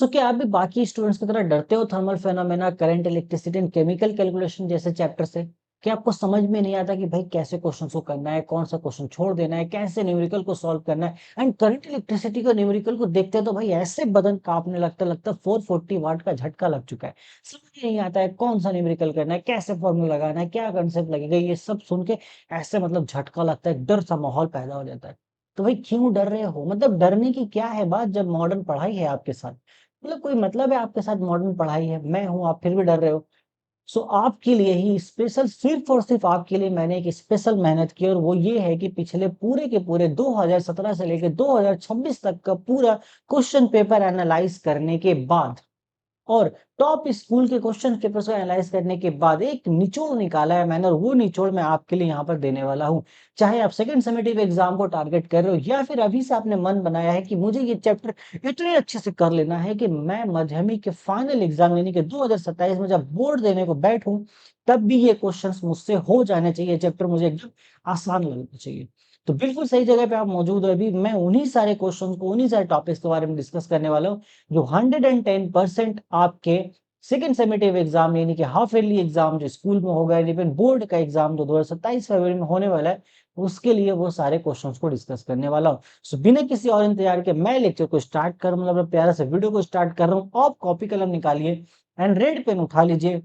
तो क्या आप भी बाकी स्टूडेंट्स की तरह डरते हो thermal phenomena, current, electricity and chemical calculation जैसे चैप्टर से? क्या आपको समझ में नहीं आता कि भाई कैसे क्वेश्चंस को करना है, कौन सा क्वेश्चन छोड़ देना है, कैसे न्यूमेरिकल को सॉल्व करना है? एंड करंट, इलेक्ट्रिसिटी को न्यूमेरिकल को देखते हैं तो भाई ऐसे बदन कांपने लगता 440 वाट का झटका लग चुका है। समझ नहीं आता है कौन सा न्यूमेरिकल करना है, कैसे फॉर्मूला लगाना है, क्या कंसेप्ट लगेगा, ये सब सुन के ऐसे मतलब झटका लगता है, डर सा माहौल पैदा हो जाता है। तो भाई क्यों डर रहे हो? मतलब डरने की क्या है बात जब मॉडर्न पढ़ाई है आपके साथ? मतलब कोई मतलब है आपके साथ मॉडर्न पढ़ाई है, मैं हूँ, आप फिर भी डर रहे हो। सो आपके लिए ही स्पेशल, सिर्फ और सिर्फ आपके लिए मैंने एक स्पेशल मेहनत की, और वो ये है कि पिछले पूरे के पूरे 2017 से लेकर 2026 तक का पूरा क्वेश्चन पेपर एनालाइज करने के बाद और टॉप स्कूल के क्वेश्चन पेपर को एनालाइज करने के बाद एक निचोड़ निकाला है मैंने, और वो निचोड़ मैं आपके लिए यहाँ पर देने वाला हूँ। चाहे आप सेकंड समेटिव एग्जाम को टारगेट कर रहे हो, या फिर अभी से आपने मन बनाया है कि मुझे ये चैप्टर इतने अच्छे से कर लेना है कि मैं मध्यमी के फाइनल एग्जाम यानी कि 2027 में जब बोर्ड देने को बैठूं, तब भी ये क्वेश्चंस मुझसे हो जाने चाहिए, चैप्टर मुझे एकदम आसान लगना चाहिए। तो बिल्कुल सही जगह पे आप मौजूद हो। अभी मैं उन्हीं सारे क्वेश्चंस को, उन्हीं सारे टॉपिक्स के बारे में डिस्कस करने वाला हूँ जो 110% आपके सेकेंड सेमेटिव एग्जाम यानी कि हाफ ईयरली एग्जाम जो स्कूल में होगा, इवन बोर्ड का एग्जाम जो 2027 फरवरी में होने वाला है, उसके लिए वो सारे क्वेश्चंस को डिस्कस करने वाला हूँ। सो बिना किसी और इंतजार के मैं लेक्चर को स्टार्ट कर, मतलब प्यारा से वीडियो को स्टार्ट कर रहा हूँ। आप कॉपी कलम निकालिए एंड रेड पेन उठा लीजिए,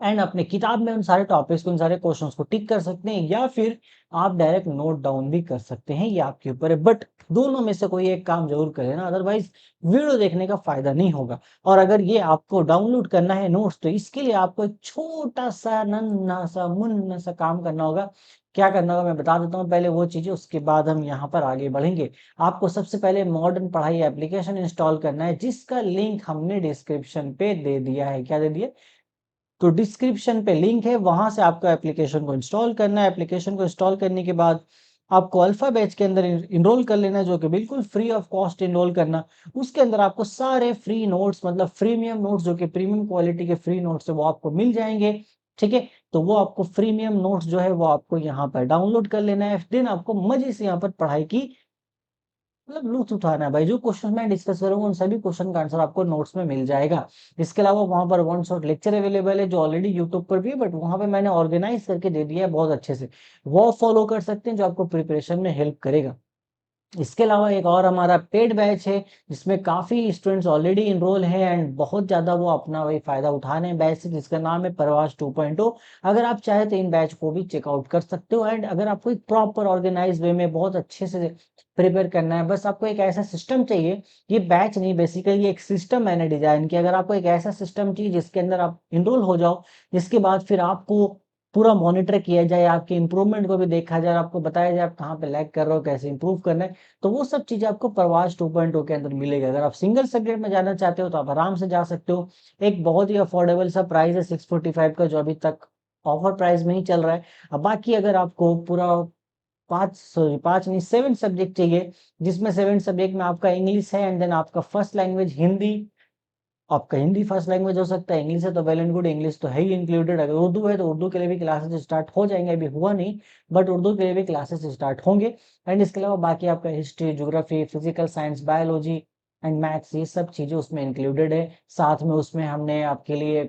एंड अपने किताब में उन सारे टॉपिक्स को, उन सारे क्वेश्चंस को टिक कर सकते हैं, या फिर आप डायरेक्ट नोट डाउन भी कर सकते हैं, ये आपके ऊपर है। बट दोनों में से कोई एक काम जरूर करें ना, अदरवाइज वीडियो देखने का फायदा नहीं होगा। और अगर ये आपको डाउनलोड करना है नोट्स, तो इसके लिए आपको एक छोटा सा नन्हा सा मुन्ना सा काम करना होगा। क्या करना होगा मैं बता देता हूँ पहले वो चीजें, उसके बाद हम यहाँ पर आगे बढ़ेंगे। आपको सबसे पहले मॉडर्न पढ़ाई एप्लीकेशन इंस्टॉल करना है, जिसका लिंक हमने डिस्क्रिप्शन पे दे दिया है। क्या दे दिया? तो डिस्क्रिप्शन पे लिंक है, वहां से आपको एप्लीकेशन को इंस्टॉल करना है। एप्लीकेशन को इंस्टॉल करने के बाद आपको अल्फा बैच के अंदर इनरोल कर लेना है, जो कि बिल्कुल फ्री ऑफ कॉस्ट इनरोल करना। उसके अंदर आपको सारे फ्री नोट्स, मतलब प्रीमियम नोट्स, जो कि प्रीमियम क्वालिटी के फ्री नोट्स है, वो आपको मिल जाएंगे। ठीक है, तो वो आपको प्रीमियम नोट्स जो है वो आपको यहाँ पर डाउनलोड कर लेना है। देन आपको मजे से यहाँ पर पढ़ाई की मतलब लुत्फ उठाना है भाई। जो क्वेश्चन मैं डिस्कस करूंगा उन सभी क्वेश्चन का आंसर आपको नोट्स में मिल जाएगा। इसके अलावा वहां पर वन शॉट लेक्चर अवेलेबल है, जो ऑलरेडी यूट्यूब पर भी है, बट वहां पे मैंने ऑर्गेनाइज करके दे दिया है बहुत अच्छे से। वो फॉलो कर सकते हैं, जो आपको प्रिपरेशन में हेल्प करेगा। इसके अलावा एक और हमारा पेड बैच है, जिसमें काफी स्टूडेंट्स ऑलरेडी इनरोल हैं एंड बहुत ज्यादा वो अपना वही फायदा उठा रहे हैं बैच से, जिसका नाम है प्रवास 2.0। अगर आप चाहे तो इन बैच को भी चेकआउट कर सकते हो। एंड अगर आपको एक प्रॉपर ऑर्गेनाइज वे में बहुत अच्छे से प्रिपेयर करना है, बस आपको एक ऐसा सिस्टम चाहिए। ये बैच नहीं, बेसिकली एक सिस्टम मैंने डिजाइन किया। अगर आपको एक ऐसा सिस्टम चाहिए जिसके अंदर आप इनरोल हो जाओ, जिसके बाद फिर आपको पूरा मॉनिटर किया जाए, आपके इंप्रूवमेंट को भी देखा जाए, आपको बताया जाए आप कहाँ पे लैग कर रहे हो, कैसे इंप्रूव करना है, तो वो सब चीजें आपको प्रवास 2.0 के अंदर मिलेगा। अगर आप सिंगल सब्जेक्ट में जाना चाहते हो तो आप आराम से जा सकते हो। एक बहुत ही अफोर्डेबल सा प्राइस है 645 का, जो अभी तक ऑफर प्राइस में ही चल रहा है। अब बाकी अगर आपको पूरा पांच नहीं 7 सब्जेक्ट चाहिए, जिसमें 7 सब्जेक्ट में आपका इंग्लिश है, एंड देन आपका फर्स्ट लैंग्वेज हिंदी, आपका हिंदी फर्स्ट लैंग्वेज हो सकता है, इंग्लिश है तो वेल एंड गुड, इंग्लिश तो है ही इंक्लूडेड। अगर उर्दू है तो उर्दू के लिए भी क्लासेस स्टार्ट हो जाएंगे, अभी हुआ नहीं, बट उर्दू के लिए भी क्लासेस स्टार्ट होंगे। एंड इसके अलावा बाकी आपका history, geography, physical science, biology and maths, ये सब चीजें उसमें इंक्लूडेड है। साथ में उसमें हमने आपके लिए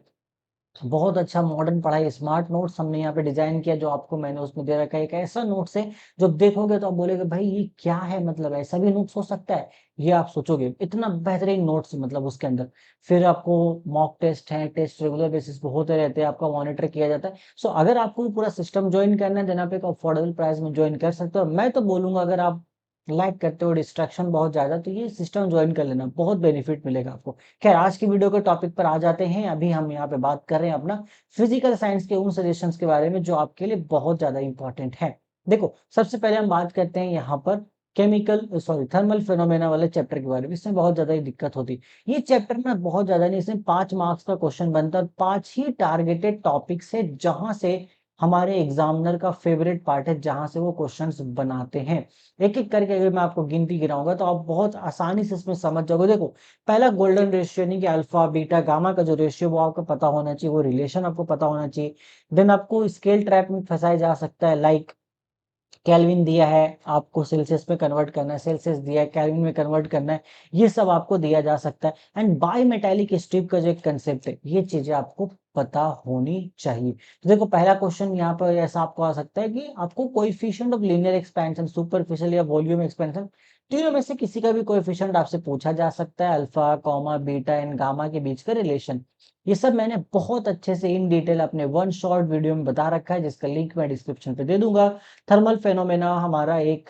बहुत अच्छा मॉडर्न पढ़ाई स्मार्ट नोट्स हमने यहाँ पे डिजाइन किया, जो आपको मैंने उसमें दे रखा है। एक ऐसा नोट्स है जो देखोगे तो आप बोलोगे भाई ये क्या है, मतलब ऐसा भी नोट्स हो सकता है, ये आप सोचोगे। इतना बेहतरीन नोट्स मतलब उसके अंदर। फिर आपको मॉक टेस्ट है, टेस्ट रेगुलर बेसिस पे होते रहते हैं, आपका मॉनिटर किया जाता है। सो अगर आपको पूरा सिस्टम ज्वाइन करना है, देन आप एक अफोर्डेबल प्राइस में ज्वाइन कर सकते हो। मैं तो बोलूंगा अगर आप लाइक करते हो डिस्ट्रैक्शन बहुत ज्यादा, तो ये सिस्टम ज्वाइन कर लेना, बहुत बेनिफिट मिलेगा आपको। खैर, आज की वीडियो के टॉपिक पर आ जाते हैं। अभी हम यहाँ पे बात कर रहे हैं अपना फिजिकल साइंस के उन सजेशंस के बारे में जो आपके लिए बहुत ज्यादा इंपॉर्टेंट है। देखो, सबसे पहले हम बात करते हैं यहाँ पर थर्मल फिनोमेना वाले चैप्टर के बारे में। इसमें बहुत ज्यादा ही दिक्कत होती है। ये चैप्टर में बहुत ज्यादा नहीं, इसमें 5 मार्क्स का क्वेश्चन बनता है, और 5 ही टारगेटेड टॉपिक्स है, जहां से हमारे एग्जामिनर का फेवरेट पार्ट है, जहां से वो क्वेश्चंस बनाते हैं। एक एक करके अगर मैं आपको गिनती गिनाऊंगा तो आप बहुत आसानी से इसमें समझ जाओगे। देखो, पहला गोल्डन रेशियो, यानी कि अल्फा बीटा गामा का जो रेशियो, वो आपको पता होना चाहिए, वो रिलेशन आपको पता होना चाहिए। देन आपको स्केल ट्रैप में फंसाया जा सकता है, लाइक केल्विन दिया है, आपको सेल्सियस में कन्वर्ट करना है, सेल्सियस दिया है, केल्विन में कन्वर्ट करना है, ये सब आपको दिया जा सकता है। एंड बाई मेटालिक स्ट्रिप का जो एक कंसेप्ट है, ये चीजें आपको पता होनी चाहिए। तो देखो पहला क्वेश्चन यहाँ पर ऐसा आपको आ सकता है कि आपको coefficient of linear expansion, superficial या वॉल्यूम एक्सपेंशन, तीनों में से किसी का भी कोएफिशिएंट आपसे पूछा जा सकता है, alpha, comma, beta and gamma के बीच का रिलेशन। ये सब मैंने बहुत अच्छे से इन डिटेल अपने वन शॉर्ट वीडियो में बता रखा है, जिसका लिंक मैं डिस्क्रिप्शन पे दे दूंगा। थर्मल फेनोमेना हमारा एक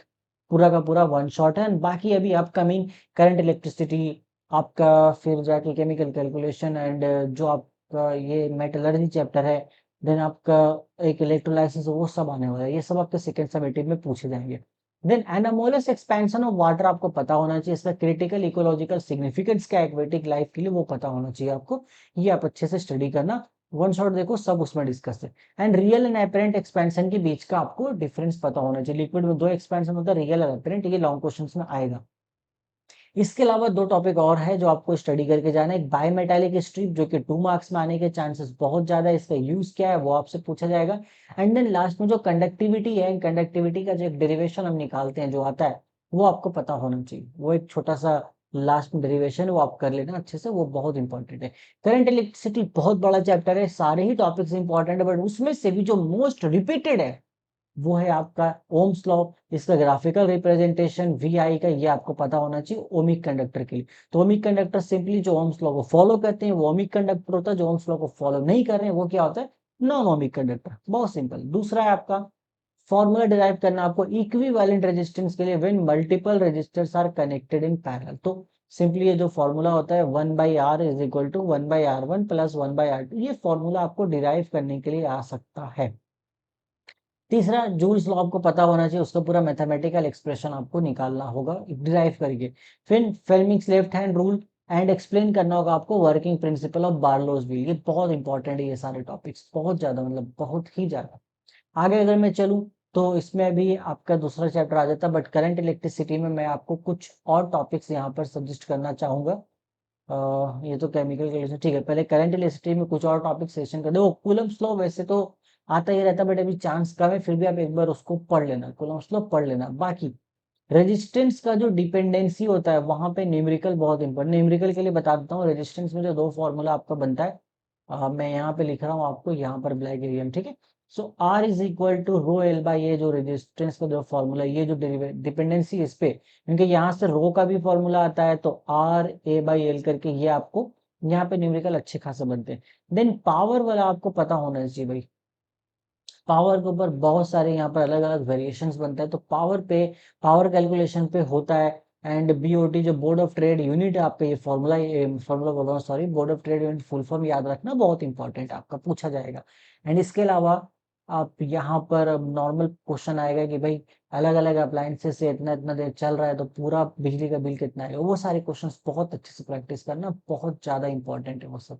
पूरा का पूरा वन शॉट है। बाकी अभी अपकमिंग करंट इलेक्ट्रिसिटी आपका, फिर जाके केमिकल कैलकुलेशन एंड जो आपका ये मेटलर्जी चैप्टर है, देन आपका एक इलेक्ट्रोलाइसिस, वो सब आने वाला है। ये सब आपके सेकंड समेटिव में पूछे जाएंगे। Then anomalous expansion of water आपको पता होना चाहिए, इसका क्रिटिकल इकोलॉजिकल सिग्निफिकेंस क्या एक्वेटिक लाइफ के लिए वो पता होना चाहिए आपको। ये आप अच्छे से स्टडी करना, वन शॉट देखो सब उसमें डिस्कस है। And real and apparent expansion के बीच का आपको डिफरेंस पता होना चाहिए। लिक्विड में दो एक्सपेंशन होता है, रियल और एपरेंट, ये लॉन्ग क्वेश्चंस में आएगा। इसके अलावा दो टॉपिक और है जो आपको स्टडी करके जाना है। एक बायोमेटालिक स्ट्रिप जो कि 2 मार्क्स में आने के चांसेस बहुत ज्यादा है, इसका यूज क्या है वो आपसे पूछा जाएगा। एंड देन लास्ट में जो कंडक्टिविटी है, कंडक्टिविटी का जो एक डेरिवेशन हम निकालते हैं जो आता है, वो आपको पता होना चाहिए। वो एक छोटा सा लास्ट में डेरिवेशन वो आप कर लेना अच्छे से, वो बहुत इंपॉर्टेंट है। करंट इलेक्ट्रिसिटी बहुत बड़ा चैप्टर है, सारे ही टॉपिक्स इंपॉर्टेंट है, बट उसमें से भी जो मोस्ट रिपीटेड है वो है आपका ओम्स लॉ। इसका ग्राफिकल रिप्रेजेंटेशन वी आई का, ये आपको पता होना चाहिए ओमिक कंडक्टर के लिए। तो ओमिक कंडक्टर सिंपली जो ओम्स लॉ को फॉलो करते हैं वो ओमिक कंडक्टर होता है, जो ओम्स लॉ को फॉलो नहीं कर रहे हैं वो क्या होता है, नॉन ओमिक कंडक्टर। बहुत सिंपल। दूसरा है आपका फॉर्मूला डिराइव करना आपको इक्विवेलेंट रेजिस्टेंस के लिए, when multiple resistors are connected in parallel. तो सिंपली ये जो फॉर्मूला होता है 1/r is equal to 1/r1 plus 1/r2, ये फॉर्मूला आपको डिराइव करने के लिए आ सकता है। तीसरा जूल्स लॉ आपको पता होना चाहिए, उसका पूरा मैथमेटिकल एक्सप्रेशन आपको निकालना होगा डिराइव करके। फिर Fleming's left hand rule and explain करना होगा आपको working principle of Barlow's wheel. ये बहुत इंपॉर्टेंट है, ये सारे टॉपिक्स बहुत ज्यादा, मतलब बहुत ही ज्यादा। आगे अगर मैं चलूं तो इसमें भी आपका दूसरा चैप्टर आ जाता है, बट करंट इलेक्ट्रिसिटी में मैं आपको कुछ और टॉपिक्स यहाँ पर सजेस्ट करना चाहूंगा। ये तो केमिकल कैलकुलेशन ठीक है, पहले करंट इलेक्ट्रिसिटी में कुछ और टॉपिक सेशन कर दो। कूलम्ब्स लॉ वैसे तो आता ही रहता है, बट अभी चांस कम है, फिर भी आप एक बार उसको पढ़ लेना, कूलम्ब्स लॉ पढ़ लेना। बाकी रेजिस्टेंस का जो डिपेंडेंसी होता है वहां पे न्यूमेरिकल बहुत इंपॉर्टेंट। न्यूमेरिकल के लिए बता देता हूँ, रेजिस्टेंस में जो दो फॉर्मूला आपका बनता है, मैं यहाँ पे लिख रहा हूँ आपको, यहाँ पर ब्लैक एरिया, ठीक है। So R is equal to rho L by, ये जो रेजिस्टेंस का जो फॉर्मूला, ये जो डिपेंडेंसी इस पे, क्योंकि यहाँ से रो का भी फॉर्मूला आता है, तो RA/L करके ये आपको यहाँ पे न्यूमेरिकल अच्छे खासे बनते हैं। देन पावर वाला आपको पता होना चाहिए भाई, पावर के ऊपर बहुत सारे यहाँ पर अलग अलग वेरिएशंस बनता है, तो पावर पे, पावर कैलकुलेशन पे होता है। एंड बीओटी जो बोर्ड ऑफ ट्रेड यूनिट है आपका, ये फॉर्मूला बोल रहा हूँ sorry, board of trade unit full form याद रखना, बहुत इंपॉर्टेंट आपका पूछा जाएगा। एंड इसके अलावा आप यहाँ पर नॉर्मल क्वेश्चन आएगा कि भाई अलग अलग अप्लायंसेस से इतना इतना देर चल रहा है तो पूरा बिजली का बिल कितना आएगा, वो सारे क्वेश्चन बहुत अच्छे से प्रैक्टिस करना, बहुत ज्यादा इंपॉर्टेंट है वो सब।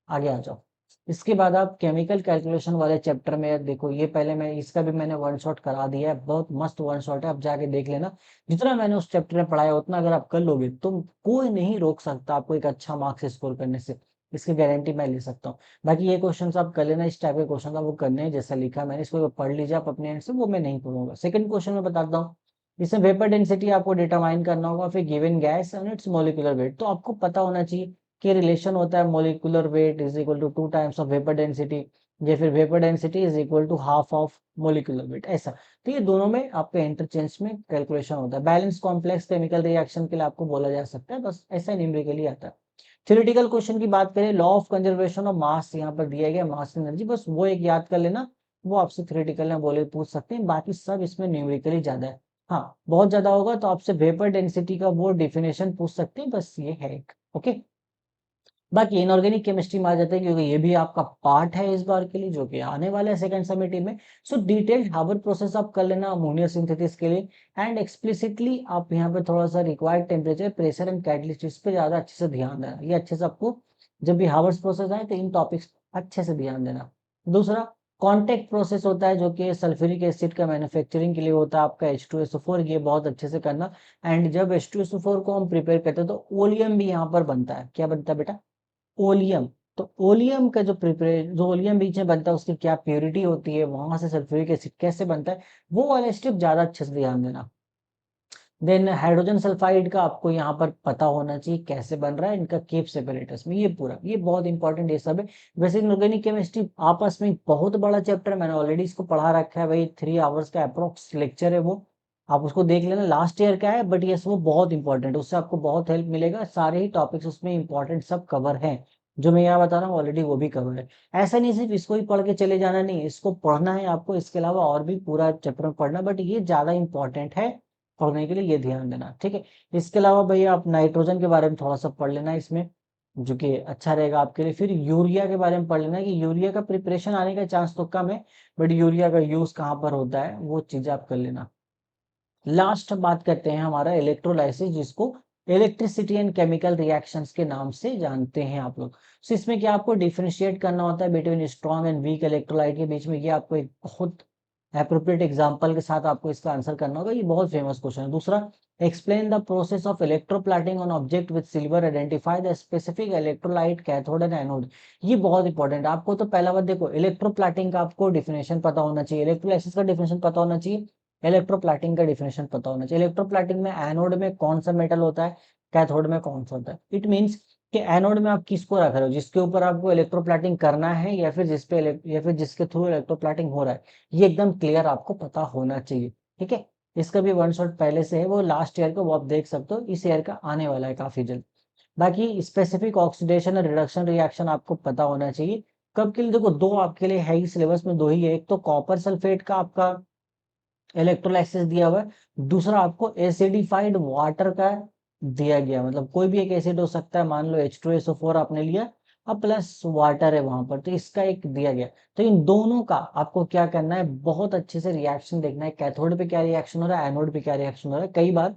आगे आ जाओ। इसके बाद आप केमिकल कैलकुलेशन वाले चैप्टर में देखो, ये पहले मैं इसका भी मैंने वन शॉट करा दिया है, बहुत मस्त वन शॉट है, आप जाके देख लेना। जितना मैंने उस चैप्टर में पढ़ाया उतना अगर आप कर लोगे तो कोई नहीं रोक सकता आपको एक अच्छा मार्क्स स्कोर करने से, इसकी गारंटी मैं ले सकता हूँ। बाकी ये क्वेश्चन आप कर लेना, इस टाइप के क्वेश्चन आपको करने हैं जैसा लिखा है मैंने, इसको पढ़ लीजिए आप अपने एंड से, वो मैं नहीं पढ़ूंगा। सेकंड क्वेश्चन में बताता हूँ, इसमें वेपर डेंसिटी आपको डिटरमाइन करना होगा, फिर given gas and its molecular weight. तो आपको पता होना चाहिए कि रिलेशन होता है molecular weight is equal to 2 times of vapour density, या फिर vapour density is equal to half of molecular weight, ऐसा। तो ये दोनों में आपके इंटरचेंज में कैलकुलेशन होता है। बैलेंस कॉम्प्लेक्स केमिकल रिएक्शन के लिए आपको बोला जा सकता है, बस ऐसा न्यूमेरिकली आता है। थ्योरेटिकल क्वेश्चन की बात करें, law of conservation of mass यहाँ पर दिया गया, मास एनर्जी, बस वो एक याद कर लेना, वो आपसे थ्योरेटिकल में बोले पूछ सकते हैं, बाकी सब इसमें न्यूमेरिकली ज्यादा है। हाँ बहुत ज्यादा होगा तो आपसे वेपर डेंसिटी का वो डिफिनेशन पूछ सकते हैं, बस ये है एक, ओके। बाकी इनऑर्गेनिक केमिस्ट्री में आ जाते हैं, क्योंकि ये भी आपका पार्ट है इस बार के लिए, जो कि आने वाला है सेकंड समिटिव में। सो डिटेल्ड हार्बर प्रोसेस आप कर लेना अमोनिया सिंथेसिस के लिए, एंड एक्सप्लिसिटली आप यहाँ पे थोड़ा सा required temperature, pressure and catalyst, इस पे ज्यादा अच्छे से ध्यान देना, ये अच्छे से आपको जब भी हार्बर प्रोसेस आए तो इन टॉपिक्स अच्छे से ध्यान देना। दूसरा कॉन्टेक्ट प्रोसेस होता है, जो कि सल्फ्यूरिक एसिड का मैन्युफैक्चरिंग के लिए होता है आपका H2SO4, ये बहुत अच्छे से करना। एंड जब H2SO4 को हम प्रिपेयर करते हैं तो ओलियम भी यहाँ पर बनता है, क्या बनता है बेटा, ओलियम। तो ओलियम का जो जो ओलियम बीच में बनता है उसकी क्या प्योरिटी होती है, वहां से सल्फ्यूरिक एसिड कैसे बनता है, वो वाला स्टेप ज्यादा अच्छे से ध्यान देना। देन हाइड्रोजन सल्फाइड का आपको यहाँ पर पता होना चाहिए कैसे बन रहा है, इनका केप सेपरेटर्स में, ये पूरा ये बहुत इंपॉर्टेंट ये सब है। वैसे इनऑर्गेनिक केमिस्ट्री आपस में बहुत बड़ा चैप्टर, मैंने ऑलरेडी इसको पढ़ा रखा है भाई, 3 आवर्स का अप्रोक्स लेक्चर है वो, आप उसको देख लेना, लास्ट ईयर का है, बट यस वो बहुत इंपॉर्टेंट है, उससे आपको बहुत हेल्प मिलेगा, सारे ही टॉपिक्स उसमें इंपॉर्टेंट सब कवर है, जो मैं यहाँ बता रहा हूँ ऑलरेडी वो भी कवर है। ऐसा नहीं सिर्फ इसको ही पढ़ के चले जाना, नहीं इसको पढ़ना है आपको, इसके अलावा और भी पूरा चैप्टर पढ़ना, बट ये ज्यादा इंपॉर्टेंट है पढ़ने के लिए, ये ध्यान देना, ठीक है। इसके अलावा भैया आप नाइट्रोजन के बारे में थोड़ा सा पढ़ लेना इसमें, जो कि अच्छा रहेगा आपके लिए। फिर यूरिया के बारे में पढ़ लेना कि यूरिया का प्रिपरेशन आने का चांस तो कम है, बट यूरिया का यूज कहाँ पर होता है वो चीज आप कर लेना। लास्ट बात करते हैं हमारा इलेक्ट्रोलाइसिस, जिसको इलेक्ट्रिसिटी एंड केमिकल रिएक्शंस के नाम से जानते हैं आप लोग। तो इसमें क्या आपको डिफरेंशिएट करना होता है between strong and weak electrolyte के बीच में, ये आपको एक बहुत एप्रोप्रिएट एग्जांपल के साथ आपको इसका आंसर करना होगा, ये बहुत फेमस क्वेश्चन है। दूसरा, explain the process of electroplating on object with silver, identify the specific electrolyte cathode and anode. ये बहुत इंपॉर्टेंट है आपको, तो पहला बात देखो, इलेक्ट्रोप्लाटिंग का आपको डिफिनेशन पता होना चाहिए, इलेक्ट्रोलाइसिस का डिफिनेशन पता होना चाहिए, इलेक्ट्रोप्लाटिंग का डिफिनेशन पता होना चाहिए। इलेक्ट्रोप्लाटिंग में एनोड में कौन सा मेटल होता है, कैथोड में कौन सा होता है। इट मींस कि एनोड में आप किसको रख रहे हो, जिसके ऊपर आपको इलेक्ट्रोप्लाटिंग करना है, या फिर या फिर जिसके थ्रू इलेक्ट्रोप्लाटिंग हो रहा है, ये एकदम क्लियर आपको पता होना चाहिए, ठीक है। इसका भी वन शॉट पहले से है, वो लास्ट ईयर का, वो आप देख सकते हो, इस ईयर का आने वाला है काफी जल्द। बाकी स्पेसिफिक ऑक्सीडेशन और रिडक्शन रिएक्शन आपको पता होना चाहिए। कब के लिए, देखो दो आपके लिए है ही सिलेबस में, दो ही है, एक तो कॉपर सल्फेट का आपका इलेक्ट्रोलाइसिस दिया हुआ है, दूसरा आपको एसिडिफाइड वाटर का दिया गया, मतलब कोई भी एक एसिड हो सकता है, मान लो H2SO4 आपने लिया, अब प्लस वाटर है वहां पर, तो इसका एक दिया गया। तो इन दोनों का आपको क्या करना है, बहुत अच्छे से रिएक्शन देखना है, कैथोड पे क्या रिएक्शन हो रहा है, एनोड पे क्या रिएक्शन हो रहा है। कई बार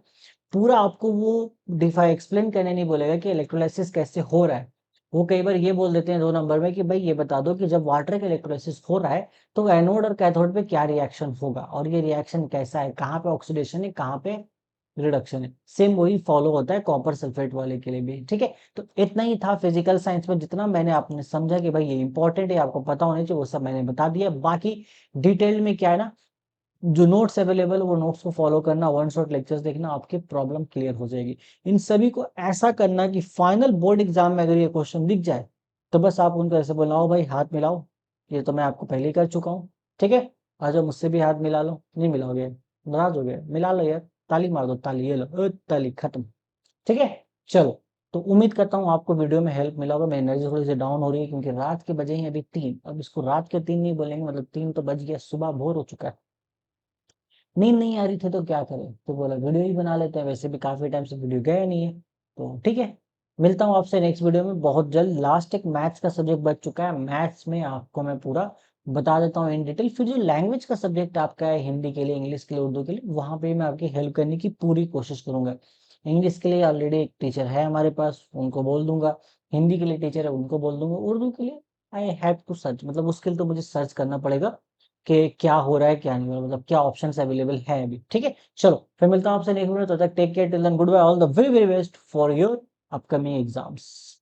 पूरा आपको वो डिफाई एक्सप्लेन करने नहीं बोलेगा कि इलेक्ट्रोलाइसिस कैसे हो रहा है, वो कई बार ये बोल देते हैं 2 नंबर में कि भाई ये बता दो कि जब वाटर का इलेक्ट्रोलाइसिस हो रहा है तो एनोड और कैथोड पे क्या रिएक्शन होगा, और ये रिएक्शन कैसा है, कहाँ पे ऑक्सीडेशन है, कहाँ पे रिडक्शन है। सेम वही फॉलो होता है कॉपर सल्फेट वाले के लिए भी, ठीक है। तो इतना ही था फिजिकल साइंस में, जितना मैंने आपने समझा कि भाई ये इंपॉर्टेंट है, आपको पता होना चाहिए, वो सब मैंने बता दिया। बाकी डिटेल में क्या है ना, जो नोट्स अवेलेबल है वो नोट्स को फॉलो करना, वन शॉट लेक्चर्स देखना, आपकी प्रॉब्लम क्लियर हो जाएगी। इन सभी को ऐसा करना कि फाइनल बोर्ड एग्जाम में अगर ये क्वेश्चन दिख जाए तो बस आप उनको ऐसे बोलाओ, भाई हाथ मिलाओ, ये तो मैं आपको पहले ही कर चुका हूँ, ठीक है, आ जाओ मुझसे भी हाथ मिला लो, नहीं मिलाओगे नाराज हो गए, मिला लो यार, ताली मार दो, ताली, ये लो, ताली खत्म, ठीक है। चलो, तो उम्मीद करता हूँ आपको वीडियो में हेल्प मिला होगा। मेरी एनर्जी थोड़ी सी डाउन हो रही है क्योंकि रात के बजे हैं अभी 3, अब इसको रात के 3 नहीं बोलेंगे, मतलब 3 तो बज गया, सुबह भोर हो चुका है, नींद नहीं आ रही थी तो क्या करें, तो बोला वीडियो ही बना लेते हैं, वैसे भी काफी टाइम से वीडियो गया नहीं है, तो ठीक है। मिलता हूँ आपसे नेक्स्ट वीडियो में बहुत जल्द। लास्ट एक मैथ्स का सब्जेक्ट बच चुका है, मैथ्स में आपको मैं पूरा बता देता हूँ इन डिटेल। फिर जो लैंग्वेज का सब्जेक्ट आपका है, हिंदी के लिए, इंग्लिश के लिए, उर्दू के लिए, वहां पे मैं आपकी हेल्प करने की पूरी कोशिश करूंगा। इंग्लिश के लिए ऑलरेडी एक टीचर है हमारे पास, उनको बोल दूंगा, हिंदी के लिए टीचर है उनको बोल दूंगा, उर्दू के लिए आई हैव टू सर्च, मतलब उसके लिए तो मुझे सर्च करना पड़ेगा कि क्या हो रहा है क्या नहीं हो रहा, मतलब क्या ऑप्शंस अवेलेबल है अभी, ठीक है। चलो फिर मिलता हूँ आपसे नेक्स्ट वीडियो, तब तक take care, till then goodbye, all the very very best for your upcoming exams.